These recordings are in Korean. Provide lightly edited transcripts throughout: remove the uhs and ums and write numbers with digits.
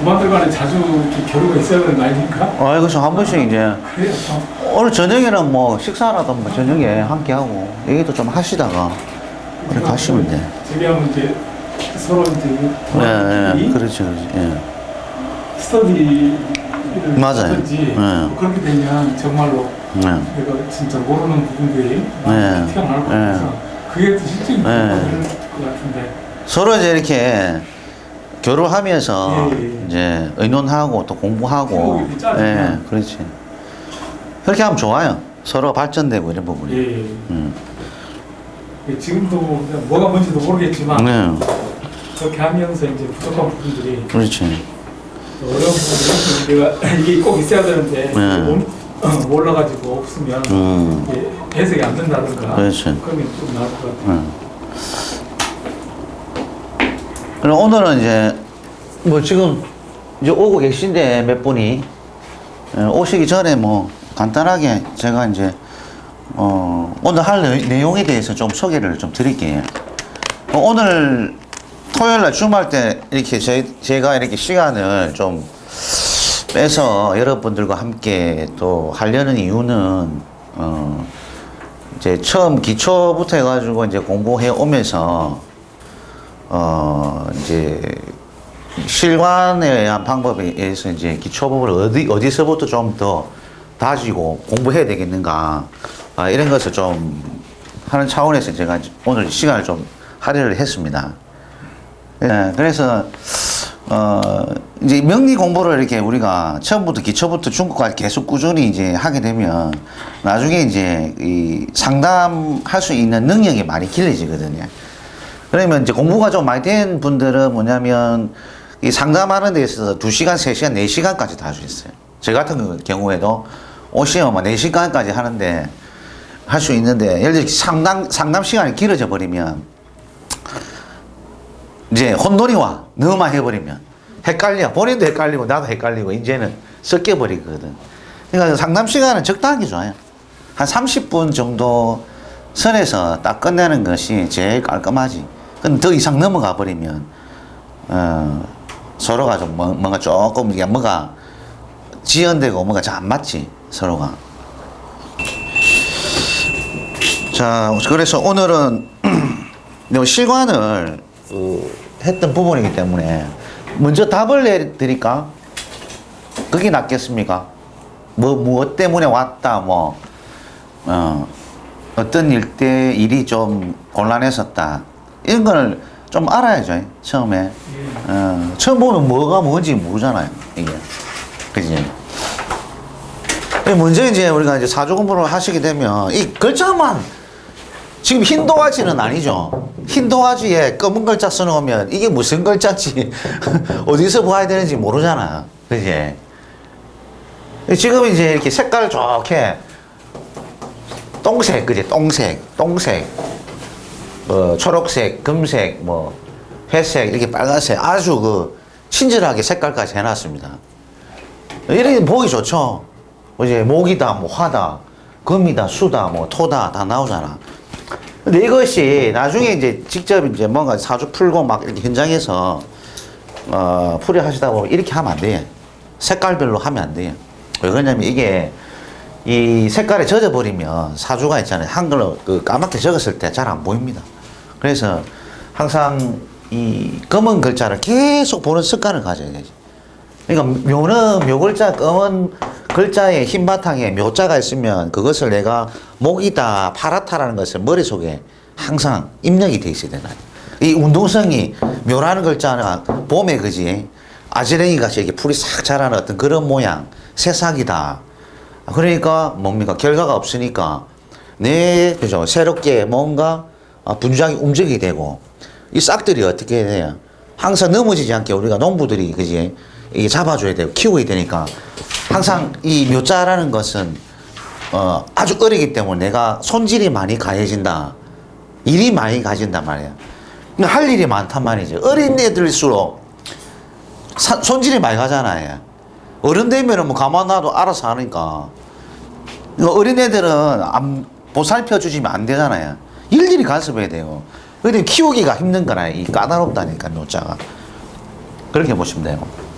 부모들 간에 자주 이렇게 교류가 있어야 되는 거 아닙니까? 그래서 한 번씩 이제 그래요. 오늘 저녁에는 뭐 식사라도 뭐 저녁에 함께 하고 얘기도 좀 하시다가 그렇게 가시면 돼. 재미하면 이제 서로 이제 예, 그렇지, 그렇지. 예. 스터디를 맞아요. 하든지 예. 그렇게 되면 정말로 예. 내가 진짜 모르는 부분들이 네. 튀어나올 것 같아서 그게 또 실질적인 것 같은데. 서로 이제 이렇게 교류하면서 예. 이제 의논하고 또 공부하고 이렇게 짜주면. 예, 그렇지. 그렇게 하면 좋아요. 서로 발전되고 이런 부분이. 지금도 뭐가 뭔지도 모르겠지만 네. 그렇게 하면서 이제 부족한 부분들이 그렇지. 어려운 부분들이 내가 이게 꼭 있어야 되는데 네. 몰라가지고 없으면 이게 해석이 안 된다든가 그렇지. 그러면 좀 나을 것 같아요. 그럼 오늘은 이제 뭐 지금 이제 오고 계신데 몇 분이 오시기 전에 뭐 간단하게 제가 이제 오늘 할 내용에 대해서 좀 소개를 좀 드릴게요. 오늘 토요일 날 주말 때 이렇게 제가 이렇게 시간을 좀 빼서 여러분들과 함께 또 하려는 이유는 이제 처음 기초부터 해가지고 이제 공부해 오면서 이제 실관에 의한 방법에 의해서 이제 기초 부분을 어디서부터 좀 더 다지고 공부해야 되겠는가 이런 것을 좀 하는 차원에서 제가 오늘 시간을 좀 할애를 했습니다. 예, 그래서 이제 명리 공부를 이렇게 우리가 처음부터 기초부터 중급까지 계속 꾸준히 이제 하게 되면 나중에 이제 이 상담할 수 있는 능력이 많이 길러지거든요. 그러면 이제 공부가 좀 많이 된 분들은 뭐냐면 이 상담하는 데 있어서 2시간, 3시간, 4시간까지 다 할 수 있어요. 저 같은 경우에도 오시면 뭐 4시간까지 하는데 할 수 있는데 예를 들어 상담 시간이 길어져 버리면 이제 혼돈이 와. 너만 해버리면 헷갈려. 본인도 헷갈리고 나도 헷갈리고 이제는 섞여 버리거든. 그러니까 상담 시간은 적당한 게 좋아요. 한 30분 정도 선에서 딱 끝내는 것이 제일 깔끔하지. 근데 더 이상 넘어가 버리면 서로가 좀 뭔가 조금 이게 뭐가 지연되고 뭐가 잘 안 맞지 서로가. 자, 그래서 오늘은 실관을 했던 부분이기 때문에 먼저 답을 내드릴까? 그게 낫겠습니까? 무엇 때문에 왔다, 어떤 일이 좀 곤란했었다. 이런 거를 좀 알아야죠, 처음에. 처음 보면 뭐가 뭔지 모르잖아요, 이게. 그지? 먼저 이제 우리가 이제 사주 공부를 하시게 되면 이 글자만 지금 흰 도화지는 아니죠. 흰 도화지에 검은 글자 써놓으면 이게 무슨 글자인지 어디서 봐야 되는지 모르잖아. 그지? 지금 이제 이렇게 색깔 좋게 똥색, 그지? 똥색, 초록색, 금색, 회색, 이렇게 빨간색 아주 친절하게 색깔까지 해놨습니다. 이렇게 보기 좋죠. 이제 목이다, 화다, 금이다, 수다, 토다 다 나오잖아. 근데 이것이 나중에 이제 직접 이제 뭔가 사주 풀고 막 이렇게 현장에서 풀이 하시다 보면 이렇게 하면 안 돼요. 색깔별로 하면 안 돼요. 왜 그러냐면 이게 이 색깔에 젖어버리면 사주가 있잖아요. 한글로 까맣게 적었을 때 잘 안 보입니다. 그래서 항상 이 검은 글자를 계속 보는 습관을 가져야 되지. 그러니까 묘글자, 검은 글자에 흰 바탕에 묘자가 있으면 그것을 내가 목이다, 파랗다라는 것을 머릿속에 항상 입력이 돼 있어야 되나요? 이 운동성이 묘라는 글자는 봄에 그지? 아지랭이 같이 이렇게 풀이 싹 자라는 어떤 그런 모양, 새싹이다. 그러니까 뭡니까? 결과가 없으니까 그죠? 새롭게 뭔가 분주하게 움직이게 되고 이 싹들이 어떻게 해야 돼요? 항상 넘어지지 않게 우리가 농부들이 그지? 이게 잡아줘야 되고 키워야 되니까 항상 이 묘자라는 것은 아주 어리기 때문에 내가 손질이 많이 가해진다. 일이 많이 가진단 말이야. 할 일이 많단 말이죠. 어린 애들일수록 손질이 많이 가잖아요. 어른 되면은 뭐 가만 놔도 알아서 하니까. 어린 애들은 보살펴 주시면 안 되잖아요. 일일이 간섭해야 돼요. 그런데 키우기가 힘든 거라 이 까다롭다니까 묘자가. 그렇게 보시면 돼요.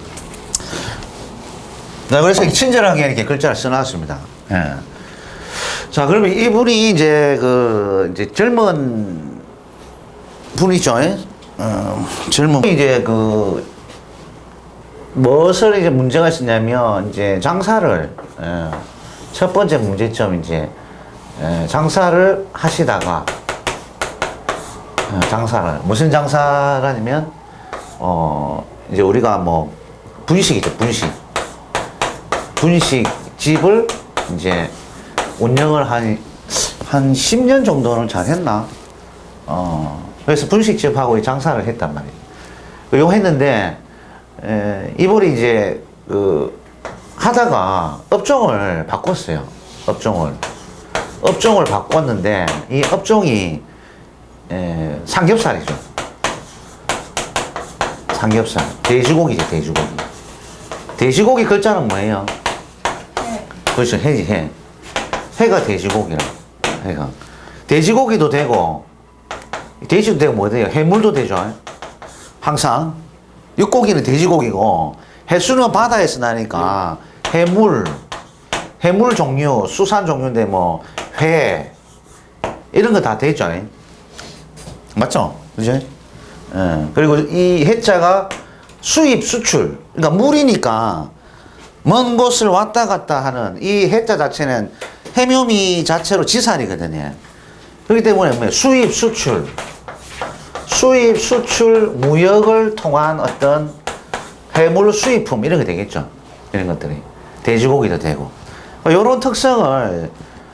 네, 그래서 친절하게 이렇게 글자를 써놨습니다. 예. 자, 그러면 이분이 이제 이제 젊은 분이죠. 예? 젊은 이제 무엇을 이제 문제가 있었냐면 이제 장사를 첫 번째 문제점 이제 장사를 하시다가 장사를 무슨 장사라냐면 이제 우리가 뭐 분식이죠. 분식집을 이제 운영을 한 10년 정도는 잘 했나? 그래서 분식집하고 장사를 했단 말이에요. 요 했는데, 이분이 이제, 하다가 업종을 바꿨어요. 업종을 바꿨는데, 이 업종이, 삼겹살이죠. 삼겹살. 돼지고기죠, 돼지고기. 돼지고기 글자는 뭐예요? 해. 그렇죠, 해지, 해. 해가 돼지고기라. 해가. 돼지고기도 되고, 돼지도 되고 뭐 돼요? 해물도 되죠. 항상. 육고기는 돼지고기고, 해수는 바다에서 나니까, 해물 종류, 수산 종류인데 뭐, 회, 이런 거 다 되죠. 맞죠? 그죠? 그리고 이 해자가 수입, 수출. 그러니까 물이니까, 먼 곳을 왔다 갔다 하는 이 해자 자체는 해묘미 자체로 지산이거든요. 그렇기 때문에 뭐 수입, 수출, 무역을 통한 어떤 해물 수입품 이런 게 되겠죠. 이런 것들이. 돼지고기도 되고. 이런 특성을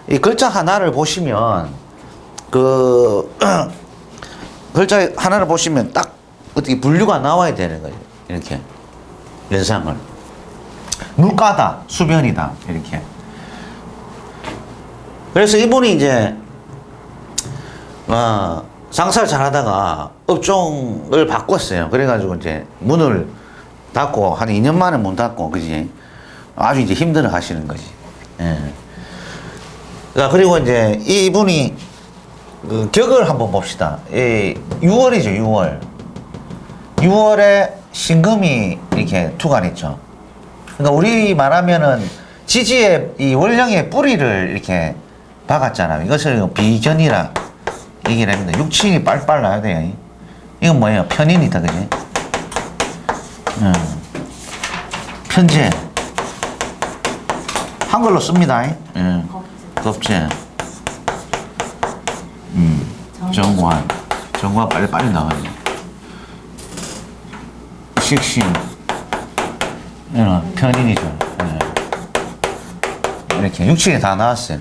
이 글자 하나를 보시면 글자 하나를 보시면 딱 어떻게 분류가 나와야 되는 거예요. 이렇게. 연상을. 물가다, 수변이다. 이렇게. 그래서 이분이 이제, 장사를 잘 하다가 업종을 바꿨어요. 그래가지고 이제 문을 닫고, 한 2년 만에 문 닫고, 그지? 아주 이제 힘들어 하시는 거지. 예. 자, 그리고 이제 이분이 격을 한번 봅시다. 6월이죠, 6월. 6월에 신금이 이렇게 투관했죠. 그러니까 우리 말하면은 지지의 이 원령의 뿌리를 이렇게 박았잖아요. 이것을 비견이라 얘기를 합니다. 육친이 빨빨 나야 돼요. 이건 뭐예요? 편인이다, 그지? 편제. 한글로 씁니다. 겁제. 정관. 정관 빨리 나와요. 식신. 편인이죠. 이렇게 육친이 다 나왔어요.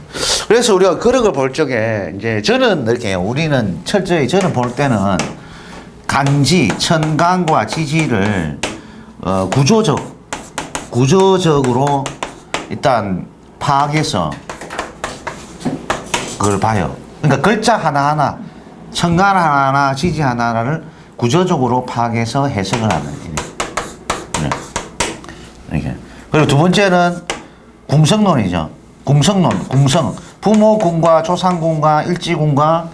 그래서 우리가 그런 걸 볼 적에 이제 저는 이렇게 우리는 철저히 저는 볼 때는 간지, 천간과 지지를 구조적으로 일단 파악해서 그걸 봐요. 그러니까 글자 하나하나, 천간 하나하나, 지지 하나하나를 구조적으로 파악해서 해석을 하는 이렇게. 그리고 두 번째는 궁성론이죠. 궁성. 부모궁과 조상궁과 일지궁과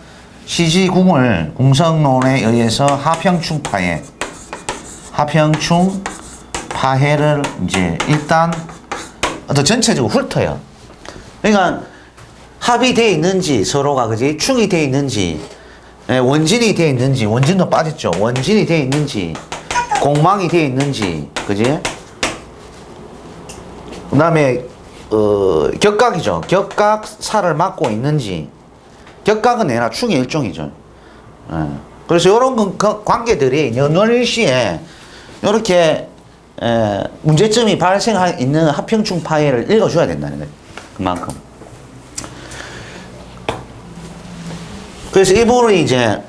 시지궁을 궁성론에 의해서 하평충 파해를 이제 일단 어떤 전체적으로 훑어요. 그러니까 합이 되어 있는지 서로가 그지 충이 되어 있는지 원진이 되어 있는지 원진도 빠졌죠. 원진이 되어 있는지 공망이 되어 있는지 그지? 그 다음에 격각이죠. 격각 살을 맡고 있는지 격각은 내나 충의 일종이죠. 그래서 이런 관계들이 연월일시에 이렇게 문제점이 발생하 있는 합평충 파해를 읽어줘야 된다는 거예요. 그만큼. 그래서 이 부분이 이제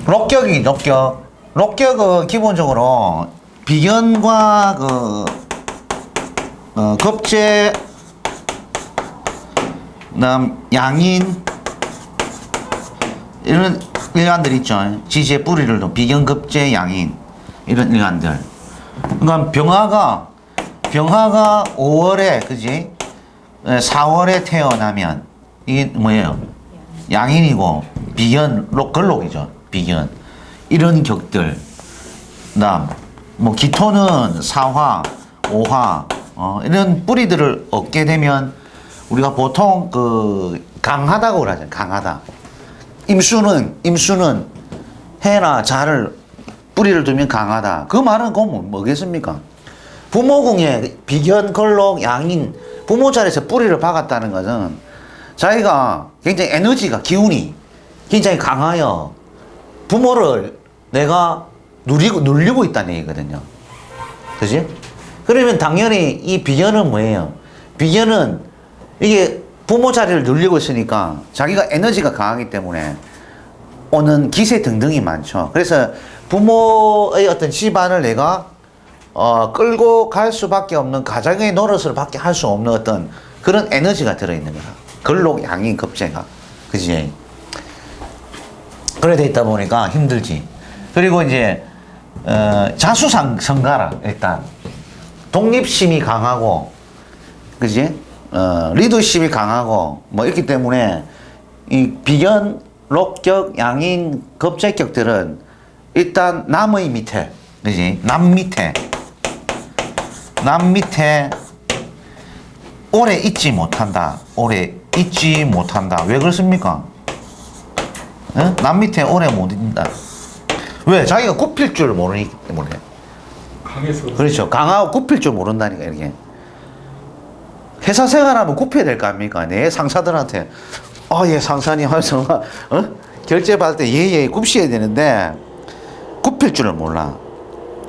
록격은 기본적으로 비견과 겁재, 그다음 양인 이런 일간들 있죠. 지지의 뿌리를 둔 비견, 겁재, 양인 이런 일간들. 그러니까 병화가 5월에 그지 4월에 태어나면 이게 뭐예요? 양인이고 비견, 걸록이죠. 비견 이런 격들. 그다음 뭐 기토는 사화, 오화 이런 뿌리들을 얻게 되면 우리가 보통 그 강하다고 그러잖아요. 강하다. 임수는 해나 자를 뿌리를 두면 강하다. 그 말은 그건 뭐겠습니까? 부모궁에 비견, 걸록, 양인 부모 자리에서 뿌리를 박았다는 것은 자기가 굉장히 에너지가 기운이 굉장히 강하여 부모를 내가 누리고 있다는 얘기거든요. 그지? 그러면 당연히 이 비견은 뭐예요? 비견은 이게 부모 자리를 누리고 있으니까 자기가 에너지가 강하기 때문에 오는 기세 등등이 많죠. 그래서 부모의 어떤 집안을 내가 끌고 갈 수밖에 없는 가장의 노릇을 밖에 할 수 없는 어떤 그런 에너지가 들어있는 거야. 걸록, 양인, 겁재가. 그지? 그래 돼 있다 보니까 힘들지. 그리고 이제 자수성가라. 일단 독립심이 강하고, 그지? 리더십이 강하고 뭐 있기 때문에 이 비견, 록격, 양인, 겁재격들은 일단 남의 밑에, 그지? 남 밑에 오래 있지 못한다. 왜 그렇습니까? 에? 남 밑에 오래 못 있다. 왜? 자기가 굽힐 줄 모르기 때문에. 강해서. 그렇죠. 강하고 굽힐 줄 모른다니까, 이렇게. 회사 생활하면 굽혀야 될 거 아닙니까? 내 상사들한테, 예, 상사님 하면서, 결제 받을 때, 예, 굽셔야 되는데, 굽힐 줄을 몰라.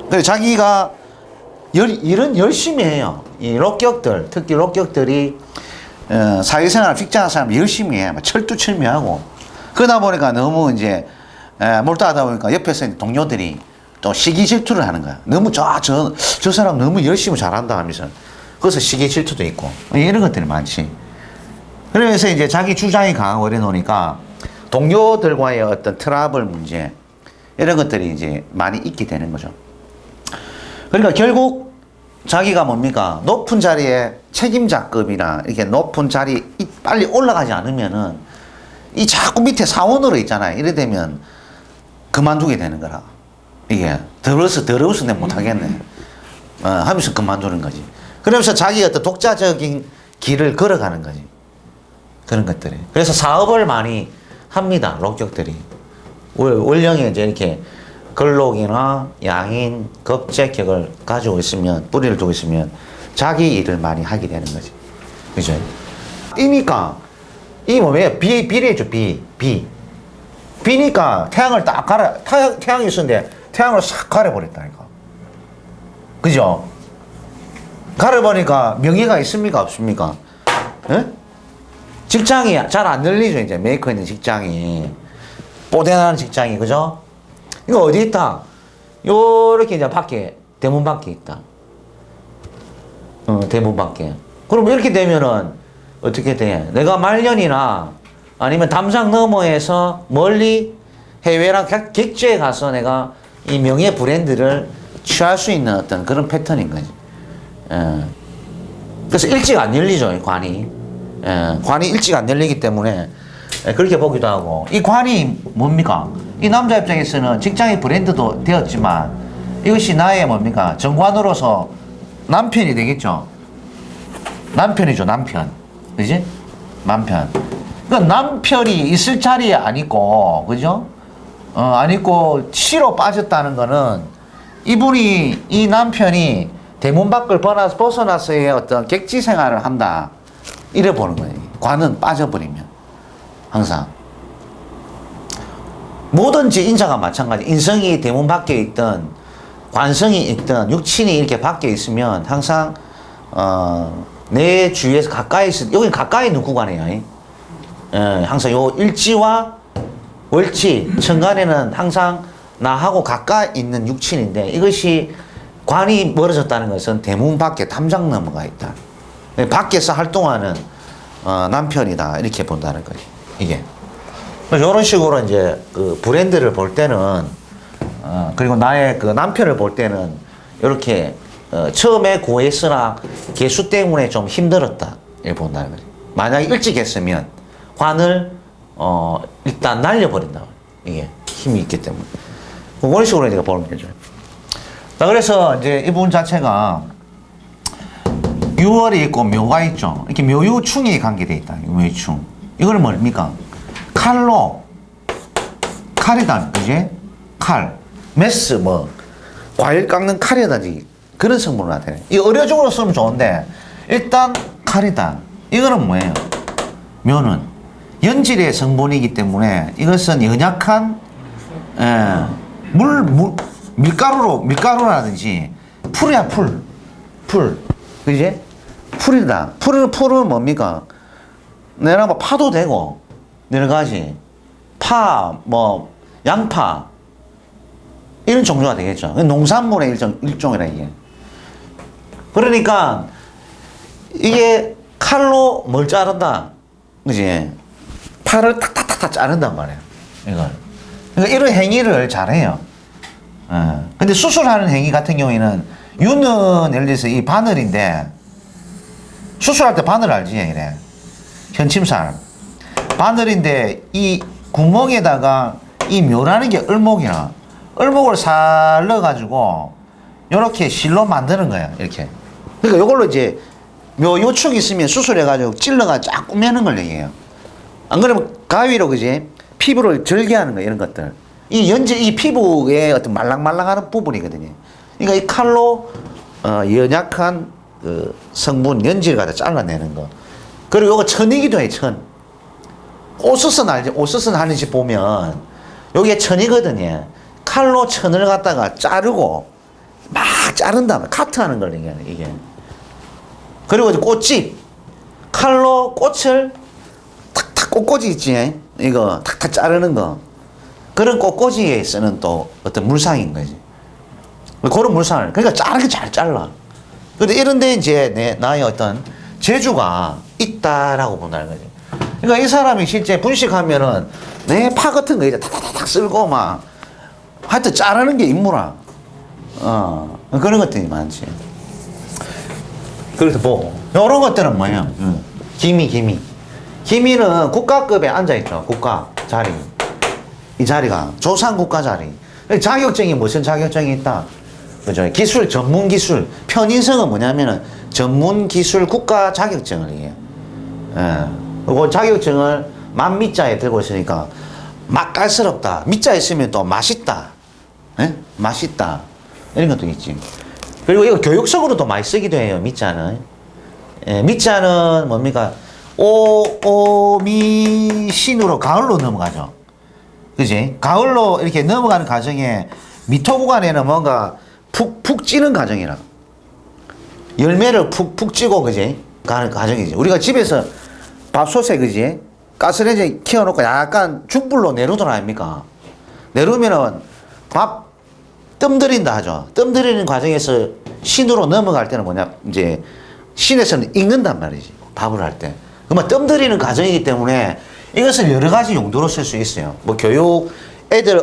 그래서 자기가 일은 열심히 해요. 이 록격들, 특히 록격들이, 사회생활, 직장 사람 열심히 해. 철두철미하고. 그러다 보니까 너무 이제, 몰두하다 보니까 옆에서 이제 동료들이 또 시기 질투를 하는 거야. 너무 저 사람 너무 열심히 잘한다 하면서. 그래서 시기 질투도 있고. 이런 것들이 많지. 그러면서 이제 자기 주장이 강하고 이래 놓으니까 동료들과의 어떤 트러블 문제, 이런 것들이 이제 많이 있게 되는 거죠. 그러니까 결국 자기가 뭡니까? 높은 자리에 책임자급이나 이렇게 높은 자리 빨리 올라가지 않으면은 이 자꾸 밑에 사원으로 있잖아요. 이래 되면 그만두게 되는 거라. 이게 더러워서 내 못하겠네. 하면서 그만두는 거지. 그러면서 자기 어떤 독자적인 길을 걸어가는 거지. 그런 것들이. 그래서 사업을 많이 합니다. 록격들이. 원령에 이제 이렇게 걸록이나 양인, 겁재격을 가지고 있으면, 뿌리를 두고 있으면 자기 일을 많이 하게 되는 거지. 그죠? 이니까, 이 뭐예요? 비례죠, 비. 비니까 태양을 딱 태양이 있었는데 태양을 싹 가려버렸다니까. 그죠? 가려보니까 명예가 있습니까? 없습니까? 에? 직장이 잘 안 열리죠, 이제. 메이커 있는 직장이. 뽀대나는 직장이, 그죠? 이거 어디 있다? 요렇게 이제 밖에, 대문 밖에 있다. 대문 밖에. 그럼 이렇게 되면은 어떻게 돼? 내가 말년이나 아니면 담장 너머에서 멀리 해외랑 객지에 가서 내가 이 명예 브랜드를 취할 수 있는 어떤 그런 패턴인 거지. 그래서 일찍 안 열리죠, 이 관이. 관이 일찍 안 열리기 때문에 그렇게 보기도 하고. 이 관이 뭡니까? 이 남자 입장에서는 직장의 브랜드도 되었지만 이것이 나의 뭡니까? 정관으로서 남편이 되겠죠. 남편이죠, 남편. 그지? 남편. 그 남편이 있을 자리에 안 있고, 그죠? 안 있고 치로 빠졌다는 거는 이 남편이 대문 밖을 벗어나서의 어떤 객지 생활을 한다. 이래 보는 거예요. 관은 빠져버리면. 항상. 뭐든지 인자가 마찬가지. 인성이 대문 밖에 있든, 관성이 있든, 육친이 이렇게 밖에 있으면 항상, 내 주위에서 가까이 여기 가까이 있는 구간이에요. 항상 요 일지와 월지, 천간에는 항상 나하고 가까이 있는 육친인데 이것이 관이 멀어졌다는 것은 대문 밖에 담장 넘어가 있다. 밖에서 활동하는 남편이다. 이렇게 본다는 거지. 이게. 이런 식으로 이제 그 브랜드를 볼 때는, 그리고 나의 그 남편을 볼 때는 이렇게 처음에 구했으나 개수 때문에 좀 힘들었다. 이렇게 본다는 거지. 만약에 일찍 했으면 관을 일단 날려버린다. 이게 힘이 있기 때문에. 그런 식으로 내가 보면 되죠. 자, 그래서 이제 이 부분 자체가 유월이 있고 묘가 있죠. 이렇게 묘유충이 관계되어 있다. 묘유충. 이거는 뭡니까? 칼이다. 그지? 칼. 메스, 뭐, 과일 깎는 칼이다지. 그런 성분을 나타내. 이 의료적으로 쓰면 좋은데, 일단 칼이다. 이거는 뭐예요? 묘는 연질의 성분이기 때문에 이것은 연약한, 밀가루라든지, 풀이야, 풀. 그지? 풀이다. 풀은 뭡니까? 내가 뭐 파도 되고, 여러 가지. 뭐, 양파. 이런 종류가 되겠죠. 농산물의 일종이라, 이게. 그러니까, 이게 칼로 뭘 자른다. 그지? 팔을 탁탁탁탁 자른단 말이에요. 이걸. 그러니까 이런 행위를 잘해요. 근데 수술하는 행위 같은 경우에는, 유는 예를 들어서 이 바늘인데, 수술할 때 바늘 알지? 이래. 현침살. 바늘인데, 이 구멍에다가 이 묘라는 게 을목이나, 을목을 살 넣어가지고, 요렇게 실로 만드는 거야. 이렇게. 그러니까 요걸로 이제, 묘 요축이 있으면 수술해가지고 찔러가지고 쫙 꾸매는 걸 얘기해요. 안 그러면 가위로, 그지? 피부를 절개하는 거, 이런 것들. 이 피부의 어떤 말랑말랑하는 부분이거든요. 그러니까 이 칼로, 연약한 그 성분, 연질을 갖다 잘라내는 거. 그리고 요거 천이기도 해, 천. 오스슨 알지? 오스슨 하는 집 보면, 요게 천이거든요. 칼로 천을 갖다가 자르고, 막 자른다. 카트하는 걸 얘기하네, 이게. 그리고 이제 꽃집. 칼로 꽃을 탁탁 꽃꽂이 있지? 이거 탁탁 자르는 거. 그런 꽃꽂이에 쓰는 또 어떤 물상인 거지. 그런 물상을. 그러니까 자르게 잘 잘라. 근데 이런데 이제 나의 어떤 재주가 있다라고 본다는 거지. 그러니까 이 사람이 실제 분식하면은 내 파 같은 거 이제 탁탁탁 쓸고 막 하여튼 자르는 게 임무라. 그런 것들이 많지. 그래서 뭐, 요런 것들은 뭐예요? 기미는 국가급에 앉아있죠. 국가 자리. 이 자리가 조상 국가 자리. 자격증이 무슨 자격증이 있다? 그죠? 기술, 전문 기술. 편인성은 뭐냐면은 전문 기술 국가 자격증을 얘기해요. 그 자격증을 만미자에 들고 있으니까 맛깔스럽다. 미자에 있으면 또 맛있다. 맛있다. 이런 것도 있지. 그리고 이거 교육적으로도 많이 쓰기도 해요. 미자는. 미자는 뭡니까? 오미신으로 가을로 넘어가죠. 그지? 가을로 이렇게 넘어가는 과정에 미토 구간에는 뭔가 푹 찌는 과정이라. 열매를 푹 찌고, 그지? 가는 과정이지. 우리가 집에서 밥솥에, 그지? 가스레인지 키워놓고 약간 중불로 내려놓을 아닙니까? 내려오면은 밥 뜸들인다 하죠. 뜸들이는 과정에서 신으로 넘어갈 때는 뭐냐? 이제 신에서는 익는단 말이지. 밥을 할 때. 그러면 뜸들이는 과정이기 때문에 이것을 여러 가지 용도로 쓸 수 있어요. 뭐 교육,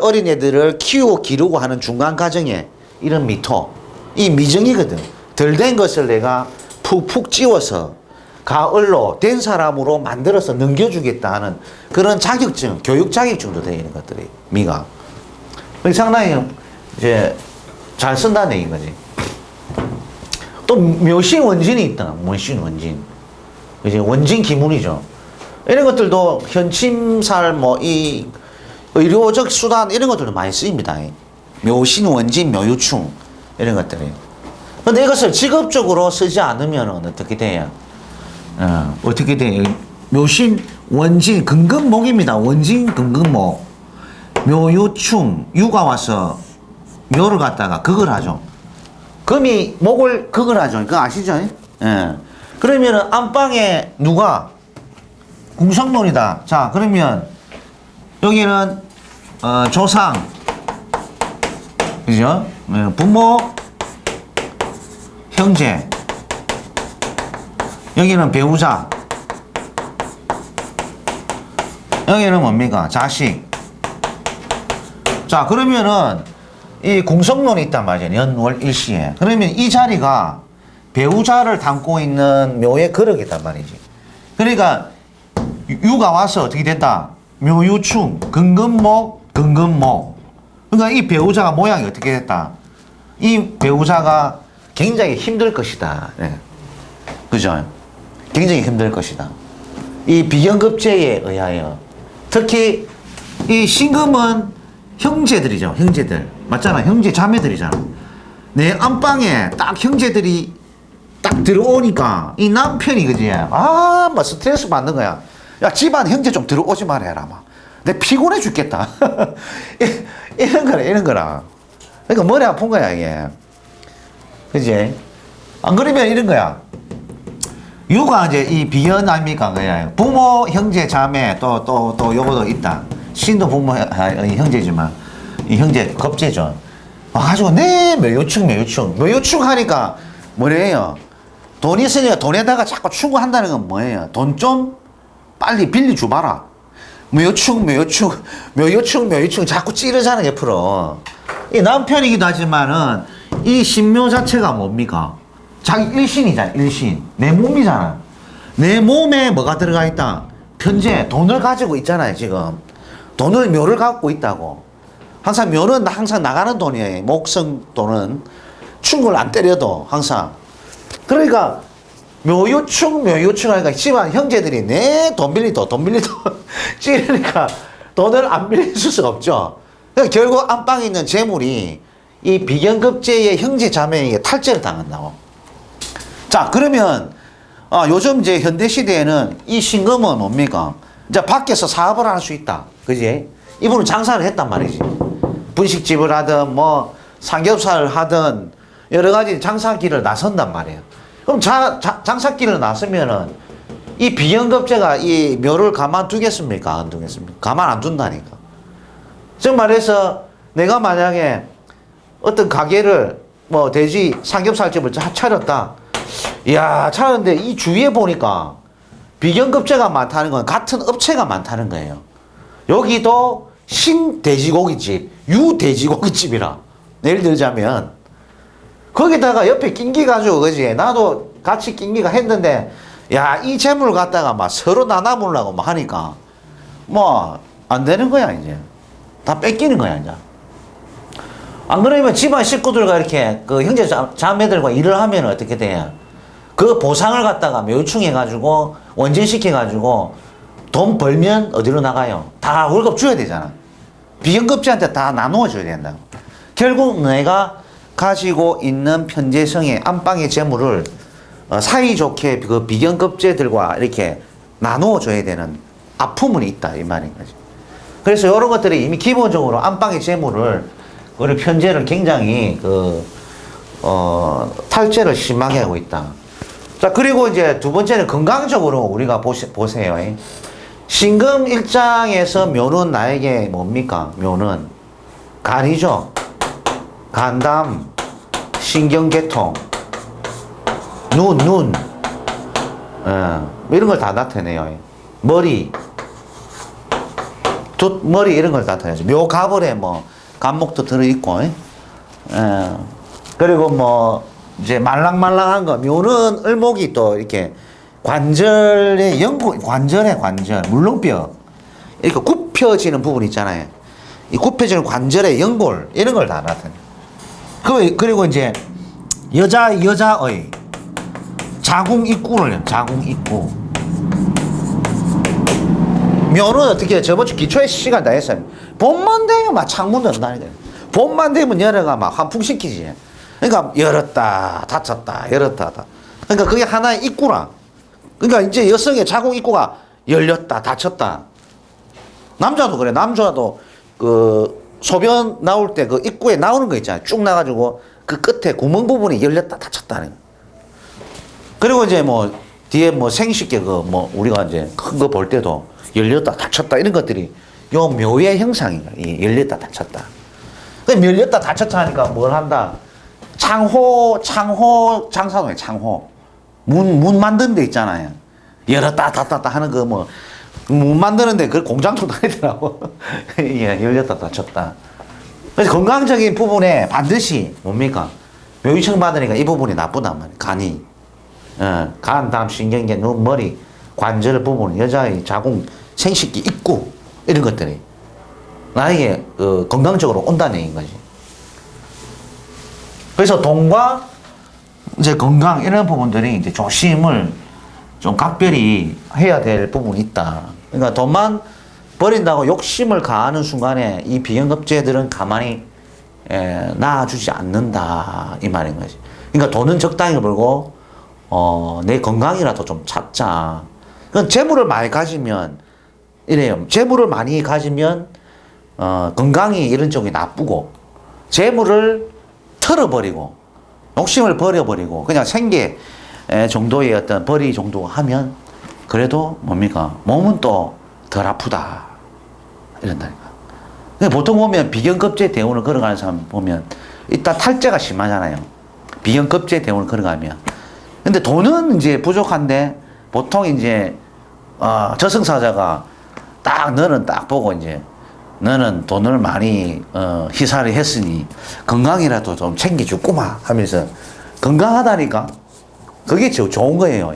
어린 애들을 키우고 기르고 하는 중간 과정에 이런 미토, 이 미정이거든. 덜 된 것을 내가 푹 찌워서 가을로 된 사람으로 만들어서 넘겨주겠다 하는 그런 자격증, 교육 자격증도 되어 있는 것들이, 미가. 상당히 이제 잘 쓴다는 얘기인 거지. 또 묘신 원진이 있다. 묘신 원진. 이제 원진 기문이죠. 이런 것들도 현침살 뭐 이 의료적 수단 이런 것들도 많이 쓰입니다. 묘신 원진 묘유충 이런 것들이. 근데 이것을 직업적으로 쓰지 않으면 어떻게 돼요? 어떻게 돼요? 묘신 원진 근근목입니다. 원진 근근목. 묘유충 유가 와서 묘를 갖다가 극을 하죠. 금이 목을 극을 하죠. 그거 아시죠? 그러면은 안방에 누가 궁성론이다. 자, 그러면 여기는 조상, 그죠? 부모, 형제. 여기는 배우자. 여기는 뭡니까? 자식. 자, 그러면은 이 궁성론이 있단 말이에요. 연월일시에. 그러면 이 자리가 배우자를 담고 있는 묘의 그릇이단 말이지. 그러니까 유가 와서 어떻게 된다? 묘유충, 근근목. 그러니까 이 배우자가 모양이 어떻게 됐다? 이 배우자가 굉장히 힘들 것이다. 예. 그죠? 굉장히 힘들 것이다. 이 비경급제에 의하여 특히 이 신금은 형제들이죠. 형제들. 맞잖아. 형제 자매들이잖아. 내 안방에 딱 형제들이 딱 들어오니까 이 남편이 그지? 아, 뭐 스트레스 받는 거야. 야, 집안 형제 좀 들어오지 말아라. 막. 내 피곤해 죽겠다. 이런 거라. 그러니까 머리 아픈 거야, 이게. 그지? 안 그러면 이런 거야. 육아 이제 이 비연 아닙니까? 그냥 부모, 형제, 자매 또 요거도 있다. 신도 부모, 형제지만 이 형제 겁제죠. 와가지고 묘유충 하니까 뭐래요? 돈 있으니까 돈에다가 자꾸 추구한다는 건 뭐예요? 돈 좀 빨리 빌려 줘봐라. 묘유충 자꾸 찌르잖아 옆으로. 이 남편이기도 하지만은 이 신묘 자체가 뭡니까? 자기 일신이잖아. 일신 내 몸이잖아. 내 몸에 뭐가 들어가 있다? 현재 돈을 가지고 있잖아요. 지금 돈을 묘를 갖고 있다고. 항상 묘는 항상 나가는 돈이에요. 목성 돈은 충을 안 때려도 항상. 그러니까 묘유충 하니까 집안 형제들이 내 돈 빌리도 찌르니까 돈을 안 빌릴 수가 없죠. 그러니까 결국 안방에 있는 재물이 이 비경급제의 형제 자매에게 탈제를 당한다고. 자, 그러면 요즘 이제 현대 시대에는 이 신금은 뭡니까? 이제 밖에서 사업을 할 수 있다. 그지? 이분은 장사를 했단 말이지. 분식집을 하든 뭐 삼겹살을 하든 여러 가지 장사길을 나선단 말이에요. 그럼 장사길을 나서면은 이 비경급제가 이 묘를 가만두겠습니까? 안 두겠습니까? 가만 안 둔다니까. 즉 말해서 내가 만약에 어떤 가게를 뭐 돼지 삼겹살집을 차렸다. 이야, 차렸는데 이 주위에 보니까 비경급제가 많다는 건 같은 업체가 많다는 거예요. 여기도 신돼지고기집, 유돼지고기집이라. 예를 들자면 거기다가 옆에 낑기가지고 그지? 나도 같이 낑기가 했는데 야, 이 재물 갖다가 막 서로 나눠보려고 막 하니까 뭐 안 되는 거야 이제. 다 뺏기는 거야 이제. 안 그러면 집안 식구들과 이렇게 그 형제 자매들과 일을 하면 어떻게 돼요? 그 보상을 갖다가 묘충해가지고 원진시켜가지고 돈 벌면 어디로 나가요? 다 월급 줘야 되잖아. 비경급제한테 다 나누어 줘야 된다고. 결국 내가 가지고 있는 편재성의 안방의 재물을 사이좋게 그 비경급제들과 이렇게 나누어 줘야 되는 아픔은 있다 이 말인 거지. 그래서 이런 것들이 이미 기본적으로 안방의 재물을 우리 편재를 굉장히 탈제를 심하게 하고 있다. 자, 그리고 이제 두 번째는 건강적으로 우리가 보세요. 신금 일장에서 묘는 나에게 뭡니까? 묘는 간이죠. 간담, 신경계통, 눈, 이런 걸 다 나타내요. 머리, 머리 이런 걸 나타내죠. 묘가벌에 뭐 간목도 들어있고, 그리고 뭐 이제 말랑말랑한 거, 묘는 을목이 또 이렇게 관절의 관절, 물렁뼈 이렇게 굽혀지는 부분 있잖아요. 이 굽혀지는 관절의 연골 이런 걸 다 나타내요. 그리고 이제 여자의 자궁 입구를 자궁 입구. 묘는 어떻게 해요? 저번 주 기초의 시간 다 했어요. 봄만 되면 막 창문 연다니까. 봄만 되면 열어가 막 환풍시키지. 그러니까 열었다 닫혔다 열었다 닫았다. 그러니까 그게 하나의 입구라. 그러니까 이제 여성의 자궁 입구가 열렸다 닫혔다. 남자도 그래. 남자도 그 소변 나올 때 그 입구에 나오는 거 있잖아요. 쭉 나가지고 그 끝에 구멍 부분이 열렸다 닫혔다는 거. 그리고 이제 뭐 뒤에 뭐 생식기 그 뭐 우리가 이제 큰 거 볼 때도 열렸다 닫혔다 이런 것들이 요 묘의 형상인 거야. 이 열렸다 닫혔다. 그 열렸다 닫혔다 하니까 뭘 한다? 창호 장사동에 창호 문 만드는 데 있잖아요. 열었다 닫았다 하는 거 뭐 문 만드는데 그 공장도 다니더라고. 예, 열렸다 닫혔다. 그래서 건강적인 부분에 반드시 뭡니까? 묘유청 받으니까 이 부분이 나쁘단 말이에요. 간이. 간, 담, 신경계, 눈, 머리, 관절 부분, 여자의 자궁, 생식기, 입구 이런 것들이 나에게 건강적으로 온다는 얘기인 거지. 그래서 돈과 이제 건강 이런 부분들이 이제 조심을 좀 각별히 해야 될 부분이 있다. 그러니까 돈만 버린다고 욕심을 가하는 순간에 이 비경급제들은 가만히 놔주지 않는다 이 말인 거지. 그러니까 돈은 적당히 벌고 내 건강이라도 좀 찾자. 그러니까 재물을 많이 가지면 이래요. 재물을 많이 가지면 건강이 이런 쪽이 나쁘고 재물을 털어버리고 욕심을 버려버리고 그냥 생계 정도의 어떤 벌이 정도 하면 그래도 뭡니까? 몸은 또 덜 아프다. 이런다니까. 보통 보면 비경급제 대운을 걸어가는 사람 보면 일단 탈재가 심하잖아요. 비경급제 대운을 걸어가면. 근데 돈은 이제 부족한데 보통 이제 저승사자가 딱 너는 딱 보고 이제 너는 돈을 많이 희사를 했으니 건강이라도 좀 챙겨주구만 하면서 건강하다니까 그게 제일 좋은 거예요.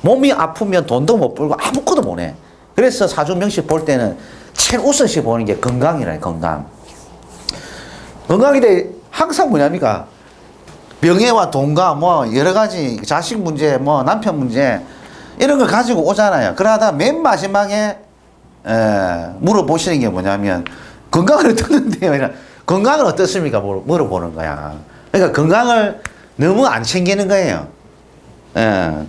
몸이 아프면 돈도 못 벌고 아무것도 못 해. 그래서 사주명식 볼 때는 최우선시 보는 게 건강이라니. 건강. 건강인데 항상 뭐냐니까 명예와 돈과 뭐 여러 가지 자식 문제 뭐 남편 문제 이런 걸 가지고 오잖아요. 그러다 맨 마지막에 물어보시는 게 뭐냐면 건강을 어떻는데요? 건강은 어떻습니까? 물어보는 거야. 그러니까 건강을 너무 안 챙기는 거예요.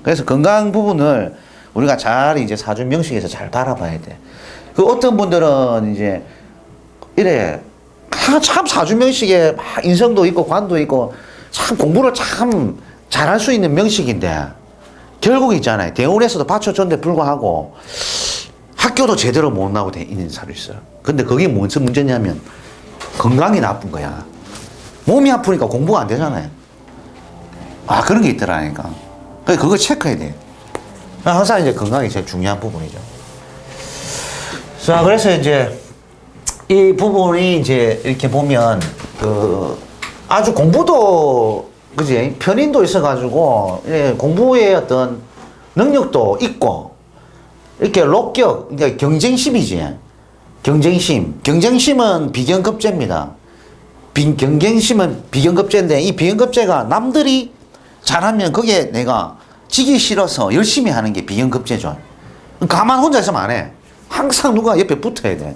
그래서 건강 부분을 우리가 잘 이제 사주 명식에서 잘 바라봐야 돼. 그 어떤 분들은 이제 이래 참 사주 명식에 막 인성도 있고 관도 있고 참 공부를 참 잘할 수 있는 명식인데 결국 있잖아요. 대운에서도 받쳐줬는데 불구하고 학교도 제대로 못 나오고 있는 사람이 있어요. 근데 그게 무슨 문제냐면 건강이 나쁜 거야. 몸이 아프니까 공부가 안 되잖아요. 그런 게 있더라니까. 그거 체크해야 돼. 항상 이제 건강이 제일 중요한 부분이죠. 자, 그래서 이제 이 부분이 이제 이렇게 보면 아주 공부도 그지 편인도 있어가지고 공부의 어떤 능력도 있고 이렇게 록격 그러니까 경쟁심이지. 경쟁심은 비경급제입니다. 경쟁심은 비경급제인데 이 비경급제가 남들이 잘하면 그게 내가 지기 싫어서 열심히 하는 게 비경급제죠. 가만 혼자 있으면 안 해. 항상 누가 옆에 붙어야 돼.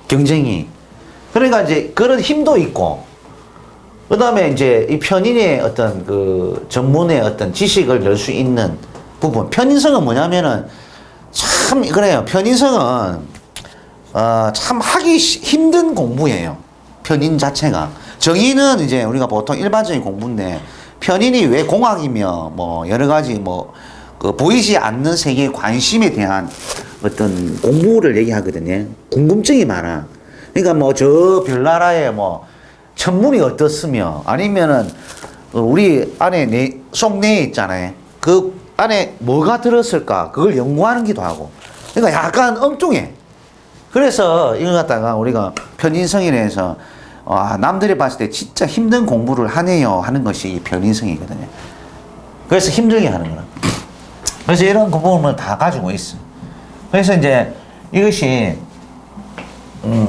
경쟁이. 그러니까 이제 그런 힘도 있고, 그 다음에 이제 이 편인의 어떤 그 전문의 어떤 지식을 낼 수 있는 부분. 편인성은 뭐냐면은 참 그래요. 편인성은 참 하기 힘든 공부예요. 편인 자체가. 정의는 이제 우리가 보통 일반적인 공부인데 편인이 왜 공학이며 뭐 여러 가지 뭐 그 보이지 않는 세계의 관심에 대한 어떤 공부를 얘기하거든요. 궁금증이 많아. 그러니까 뭐 저 별나라에 뭐 천문이 어떻으며 아니면은 우리 안에 속내에 있잖아요. 그 안에 뭐가 들었을까 그걸 연구하기도 하고. 그러니까 약간 엉뚱해. 그래서 이걸 갖다가 우리가 편인성이라서 남들이 봤을 때 진짜 힘든 공부를 하네요 하는 것이 편인성이거든요. 그래서 힘들게 하는 거라. 그래서 이런 부분을 다 가지고 있어. 그래서 이제 이것이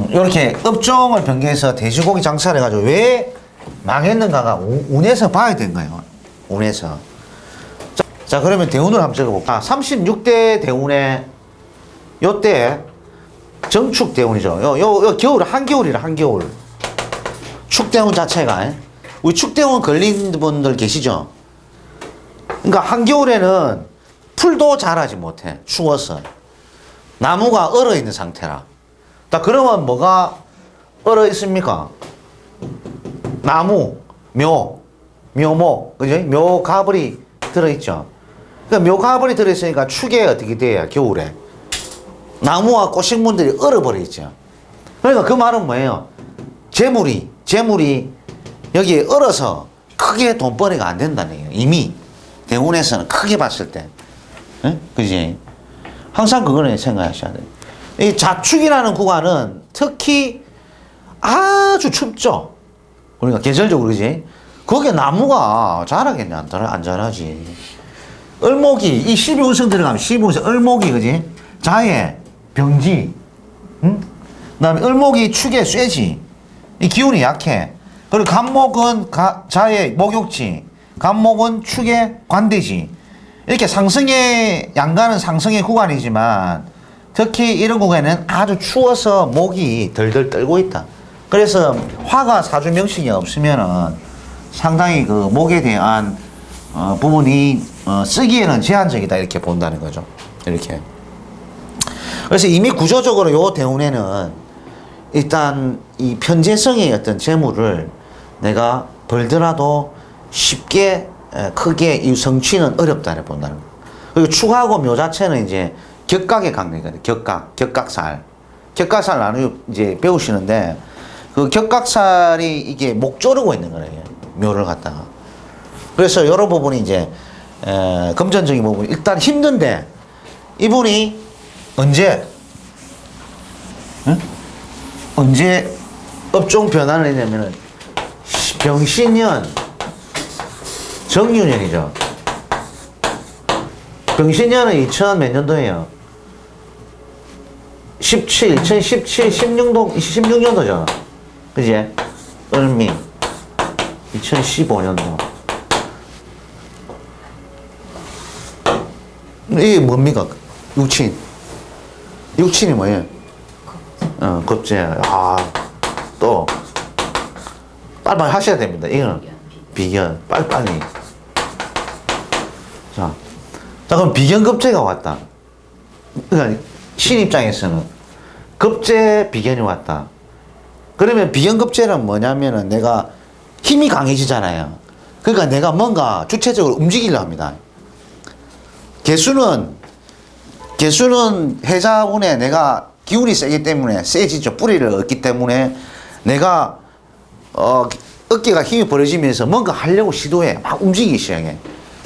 이렇게 업종을 변경해서 돼지고기 장사를 해가지고 왜 망했는가가 운에서 봐야 된 거예요. 운에서. 자 그러면 대운을 한번 적어볼까. 36대 대운에 요때 정축 대운이죠. 요 겨울 한겨울이라 한겨울. 축대운 자체가 우리 축대운 걸린 분들 계시죠? 그러니까 한겨울에는 풀도 자라지 못해. 추워서. 나무가 얼어 있는 상태라. 자, 그러면 뭐가 얼어 있습니까? 나무, 묘목, 그죠? 묘가벌이 들어있죠. 그러니까 묘가벌이 들어있으니까 축에 어떻게 돼야 겨울에? 나무와 꽃식물들이 얼어버리죠. 그러니까 그 말은 뭐예요? 재물이 여기에 얼어서 크게 돈벌이가 안 된다는 얘기예요. 이미 대운에서는 크게 봤을 때. 응? 그지? 항상 그거는 생각하셔야 돼요. 이 자축이라는 구간은 특히 아주 춥죠. 그러니까 계절적으로 그지? 거기에 나무가 자라겠냐? 안 자라지. 을목이 이 12운성 들어가면 12운성 을목이 그지? 자해, 병지. 응? 그 다음에 을목이 축에 쇠지. 이 기운이 약해. 그리고 간목은 자의 목욕지, 간목은 축의 관대지. 이렇게 상승의 양가는 상승의 구간이지만 특히 이런 구간에는 아주 추워서 목이 덜덜 떨고 있다. 그래서 화가 사주 명칭이 없으면은 상당히 그 목에 대한 부분이 쓰기에는 제한적이다 이렇게 본다는 거죠. 이렇게. 그래서 이미 구조적으로 요 대운에는 일단 이 편재성의 어떤 재물을 내가 벌더라도 쉽게 크게 이 성취는 어렵다를 본다는 거. 그리고 축하고 묘 자체는 이제 격각의 강례거든요. 격각살. 격각살 나누 이제 배우시는데 그 격각살이 이게 목 조르고 있는 거예요. 묘를 갖다가. 그래서 여러 부분이 이제 금전적인 부분이 일단 힘든데 이분이 언제 업종 변환을 했냐면은 병신년 정유년이죠. 병신년은 2000 몇 년도예요? 2017, 16년도죠. 그지? 을미 2015년도. 이게 뭡니까? 육친이 뭐예요? 겁재. 또 빨리빨리 하셔야 됩니다. 이거는 비견. 빨리빨리. 자, 그럼 비견급제가 왔다. 그러니까 신 입장에서는 급제 비견이 왔다. 그러면 비견급제는 뭐냐면은 내가 힘이 강해지잖아요. 그러니까 내가 뭔가 주체적으로 움직이려 합니다. 개수는 해자운에 내가 기운이 세기 때문에 세지죠. 뿌리를 얻기 때문에 내가 어깨가 힘이 벌어지면서 뭔가 하려고 시도해. 막 움직이기 시작해.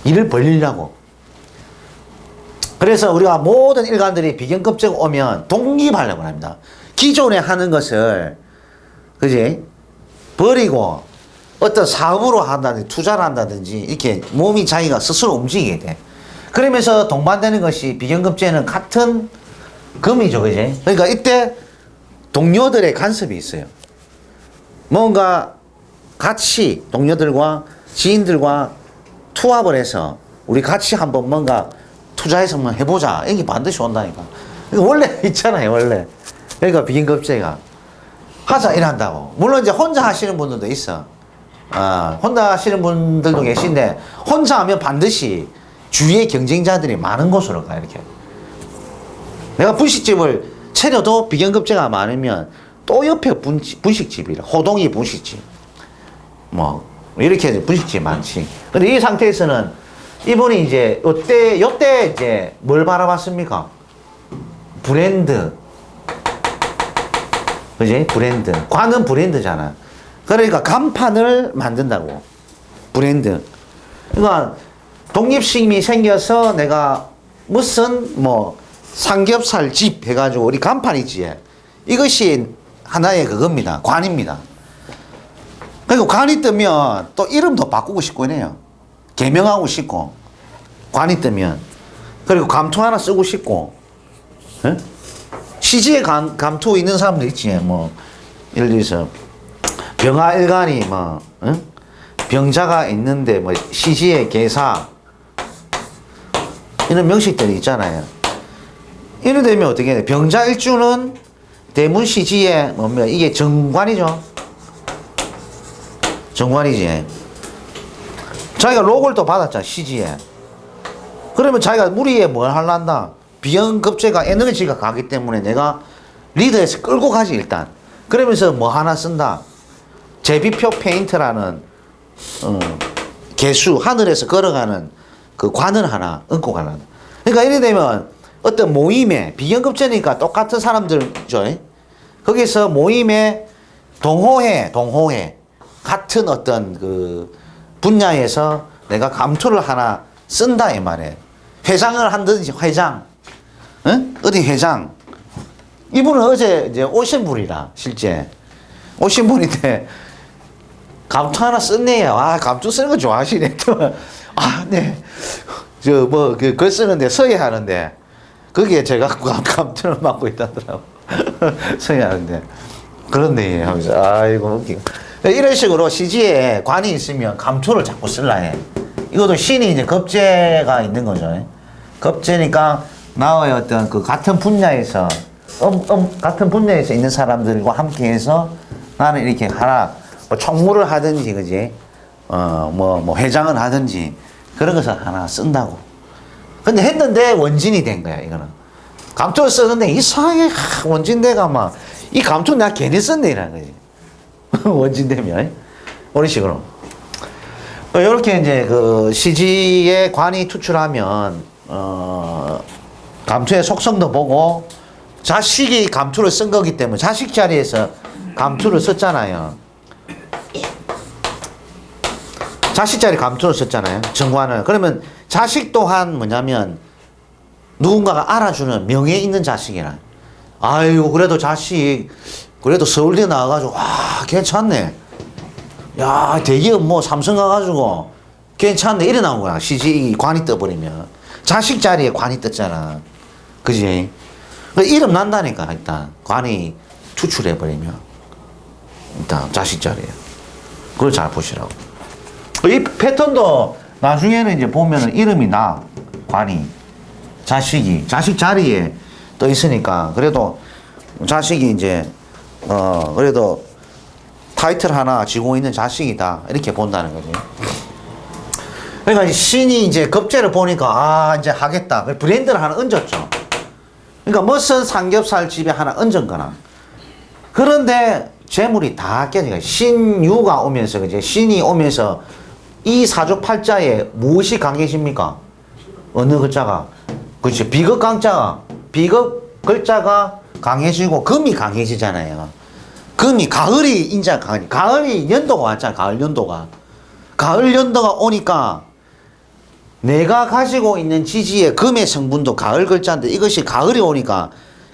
일을 벌리려고. 그래서 우리가 모든 일간들이 비견급제가 오면 독립하려고 합니다. 기존에 하는 것을 그지? 버리고 어떤 사업으로 한다든지 투자를 한다든지 이렇게 몸이 자기가 스스로 움직이게 돼. 그러면서 동반되는 것이 비견급제는 같은 금이죠. 그지? 그러니까 이때 동료들의 간섭이 있어요. 뭔가 같이 동료들과 지인들과 투합을 해서 우리 같이 한번 뭔가 투자해서 한번 해보자. 이게 반드시 온다니까. 원래 있잖아요, 원래. 그러니까 비견급제가. 하자, 일한다고. 물론 이제 혼자 하시는 분들도 있어. 혼자 하시는 분들도 계신데, 혼자 하면 반드시 주위에 경쟁자들이 많은 곳으로 가, 이렇게. 내가 분식집을 차려도 비견급제가 많으면 또 옆에 분식집이라. 호동이 분식집. 뭐, 이렇게 분식집이 많지. 근데 이 상태에서는 이분이 이제 요때 이제 뭘 바라봤습니까? 브랜드. 그지? 브랜드. 관은 브랜드잖아. 그러니까 간판을 만든다고. 브랜드. 그러니까 독립심이 생겨서 내가 무슨 뭐 삼겹살 집 해가지고 우리 간판 있지. 이것이 하나의 그겁니다. 관입니다. 그리고 관이 뜨면 또 이름도 바꾸고 싶고 이래요. 개명하고 싶고. 관이 뜨면. 그리고 감투 하나 쓰고 싶고. 에? 시지에 감투 있는 사람도 있지. 뭐 예를 들어서 병화일간이 뭐 병자가 있는데 뭐 시지의 개사 이런 명식들이 있잖아요. 이래 되면 어떻게 돼? 병자일주는 대문시지에 뭡니까? 이게 정관이죠. 정관이지. 자기가 로고를 또 받았잖아. 시지에. 그러면 자기가 무리에 뭘 하려한다? 비견급제가 에너지가 가기 때문에 내가 리더에서 끌고 가지 일단. 그러면서 뭐 하나 쓴다. 제비표 페인트라는 개수 하늘에서 걸어가는 그 관을 하나 얹고 가는. 그러니까 이래 되면 어떤 모임에 비견급제니까 똑같은 사람들죠. 거기서 모임에 동호회 같은 어떤 그 분야에서 내가 감투를 하나 쓴다 이 말이에요. 회장을 한다든지 회장. 응? 어디 회장. 이분은 어제 이제 오신 분이라 실제 오신 분인데 감투 하나 썼네요. 감투 쓰는 거 좋아하시네. 네. 저 뭐 그 글 쓰는데 서예하는데 거기에 제가 감투를 맡고 있다더라고. 서예하는데 그런데 하면서 아이고 웃기고. 이런 식으로 시지에 관이 있으면 감투를 자꾸 쓸라 해. 이것도 신이 이제 겁재가 있는 거죠. 겁재니까 나의 어떤 그 같은 분야에서 같은 분야에서 있는 사람들과 함께해서 나는 이렇게 하나 뭐 총무를 하든지 그지 뭐 회장을 하든지 그런 것을 하나 쓴다고. 근데 했는데 원진이 된 거야 이거는. 감투를 쓰는데 이상하게 원진대가 막 이 감투 내가 괜히 썼네 이라는 거지. 원진되면 이런 식으로. 이렇게 이제 그 시지의 관이 투출하면 감투의 속성도 보고 자식이 감투를 쓴 거기 때문에 자식 자리에서 감투를 썼잖아요. 자식 자리 감투를 썼잖아요. 정관을. 그러면 자식 또한 뭐냐면 누군가가 알아주는 명예 있는 자식이라. 아유 그래도 자식 그래도 서울대 나와가지고 와 괜찮네. 야 대기업 뭐 삼성 가가지고 괜찮네 이래 나온 거야. 시지 관이 떠버리면 자식 자리에 관이 떴잖아. 그지? 이름 난다니까 일단 관이 투출해버리면 일단 자식 자리에. 그걸 잘 보시라고. 이 패턴도 나중에는 이제 보면은 이름이 나 관이 자식이 자식 자리에 떠 있으니까 그래도 자식이 이제 그래도 타이틀 하나 쥐고 있는 자식이다 이렇게 본다는 거지. 그러니까 신이 이제 겁재를 보니까 아 이제 하겠다 브랜드를 하나 얹었죠. 그러니까 멋선 삼겹살 집에 하나 얹은 거나. 그런데 재물이 다 깨지니까 신유가 오면서 그제 신이 오면서 이 사주팔자에 무엇이 강해집니까? 어느 글자가? 그렇지. 비겁 강자가 비겁 글자가 강해지고 금이 강해지잖아요. 금이 가을이 인자 강하니 가을이 연도가 왔잖아. 가을 연도가 오니까 내가 가지고 있는 지지의 금의 성분도 가을 글자인데 이것이 가을이 오니까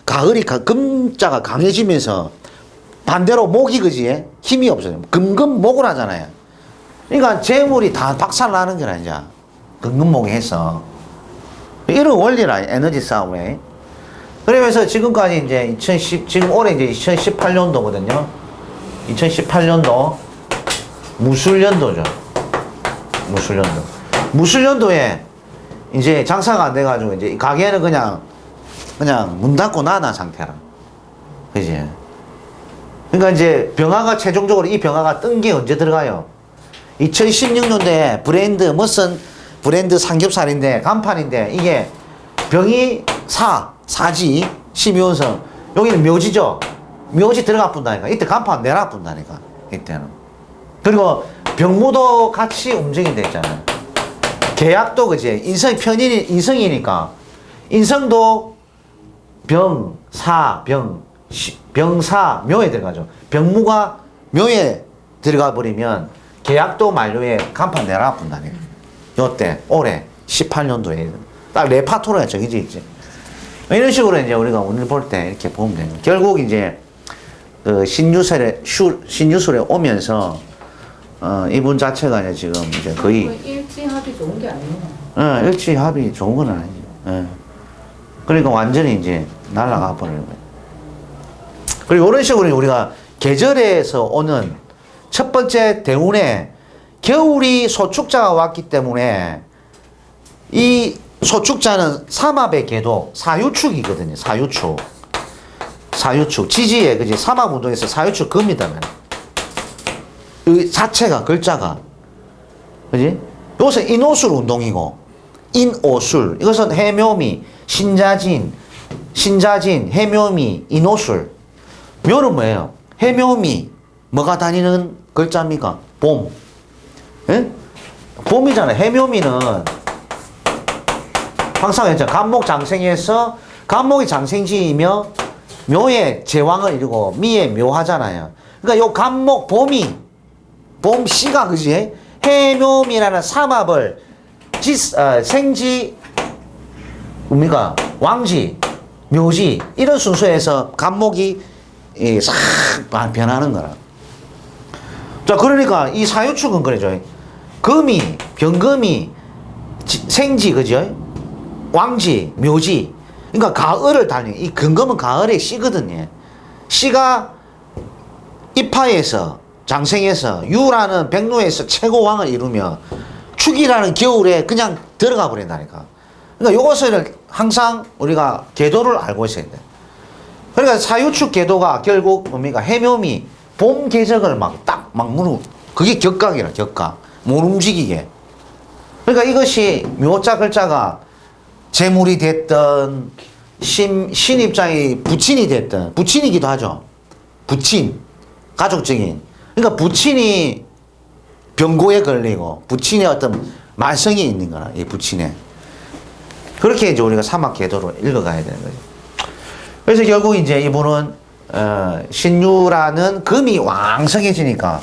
가을이 금자가 강해지면서 반대로 목이 그지 힘이 없어요. 금금목을 하잖아요. 그러니까 재물이 다 박살나는 거라 이제 금금목이 해서 이런 원리라 에너지 싸움에. 그러면서 지금까지 이제 지금 올해 이제 2018년도거든요. 2018년도 무술연도죠. 무술연도에 이제 장사가 안 돼가지고 이제 가게는 그냥 문 닫고 나난 상태라. 그지? 그러니까 이제 병화가 최종적으로 이 병화가 뜬 게 언제 들어가요? 2016년도에 브랜드 멋선 브랜드 삼겹살인데 간판인데 이게 병이 사지 심의원성 여기는 묘지죠. 묘지 들어가 뿐다니까. 이때 간판 내라 뿐다니까. 이때는. 그리고 병무도 같이 움직인다 했잖아요. 계약도 그지. 인성이니까 인성도 병사 묘에 들어가죠. 병무가 묘에 들어가 버리면 계약도 만료에 간판 내라 뿐다니까. 요때 올해 18년도에 딱 레파토로에 정해져 있지. 이런 식으로 이제 우리가 오늘 볼 때 이렇게 보면 돼요. 결국 이제 그 신유술에 오면서 이분 자체가 이제 지금 이제 거의 일치합이 좋은 게 아니구나. 일치합이 좋은 건 아니지. 그러니까 완전히 이제 날아가 버리는 거예요. 그리고 이런 식으로 우리가 계절에서 오는 첫 번째 대운에 겨울이 소축자가 왔기 때문에 이 소축자는 삼합의 궤도 사유축이거든요. 사유축 지지에 그지 삼합 운동에서 사유축 금이다면 이 자체가 글자가 그지 이것은 인오술 운동이고 인오술 이것은 해묘미 신자진 해묘미 인오술 묘는 뭐예요? 해묘미 뭐가 다니는 글자입니까? 봄. 예? 봄이잖아요. 해묘미는 항상 했죠. 간목장생에서 간목이 장생지이며 묘의 제왕을 이루고 미의 묘하잖아요. 그러니까 요 간목 봄씨가 그지? 해묘미라는 삼합을 생지 뭡니까? 왕지 묘지 이런 순서에서 간목이 싹 변하는 거라. 자 그러니까 이 사유축은 그래죠. 금이 병금이 생지 그죠? 왕지 묘지 그러니까 가을을 달리는 이 근금은 가을의 씨거든요. 씨가 입하에서 장생에서 유라는 백로에서 최고왕을 이루며 축이라는 겨울에 그냥 들어가 버린다니까. 그러니까 요것을 항상 우리가 계도를 알고 있어야 돼. 그러니까 사유축 계도가 결국 뭡니까? 해묘미 봄 계적을 막 무는 그게 격각이라 격각 못 움직이게. 그러니까 이것이 묘자 글자가 재물이 됐든 신 입장이 부친이 됐든 부친이기도 하죠. 부친 가족적인. 그러니까 부친이 병고에 걸리고 부친의 어떤 만성이 있는 거라 이 부친에. 그렇게 이제 우리가 사막 계도를 읽어가야 되는 거죠. 그래서 결국 이제 이분은 신유라는 금이 왕성해지니까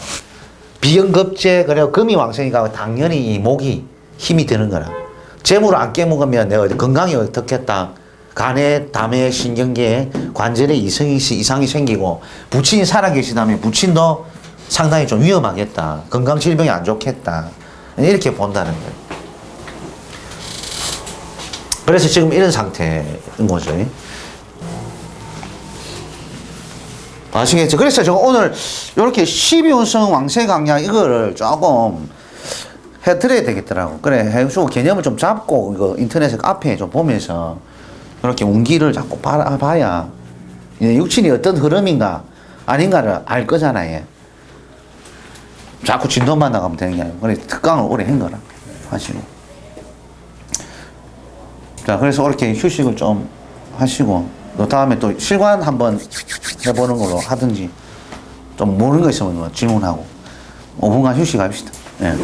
비연급제 그리고 금이 왕성이니까 당연히 이 목이 힘이 드는 거라. 재물을 안 깨먹으면 내가 건강이 어떻겠다. 간에, 담에, 신경계에 관절에 이상이 생기고 부친이 살아계시다면 부친도 상당히 좀 위험하겠다. 건강 질병이 안 좋겠다. 이렇게 본다는 거예요. 그래서 지금 이런 상태인 거죠. 아시겠죠? 그래서 제가 오늘 이렇게 12운성 왕세강약 이거를 조금 해드려야 되겠더라고. 그래, 해주고 개념을 좀 잡고 이거 인터넷에 카페에 좀 보면서 이렇게 운기를 자꾸 봐야 육신이 어떤 흐름인가 아닌가를 알 거잖아요. 자꾸 진도만 나가면 되는 게 아니고. 그래, 특강을 오래 한 거라 하시고. 자, 그래서 이렇게 휴식을 좀 하시고, 또 다음에 또 실관 한번 해보는 걸로 하든지, 좀 모르는 거 있으면 질문하고, 5분간 휴식합시다. 예.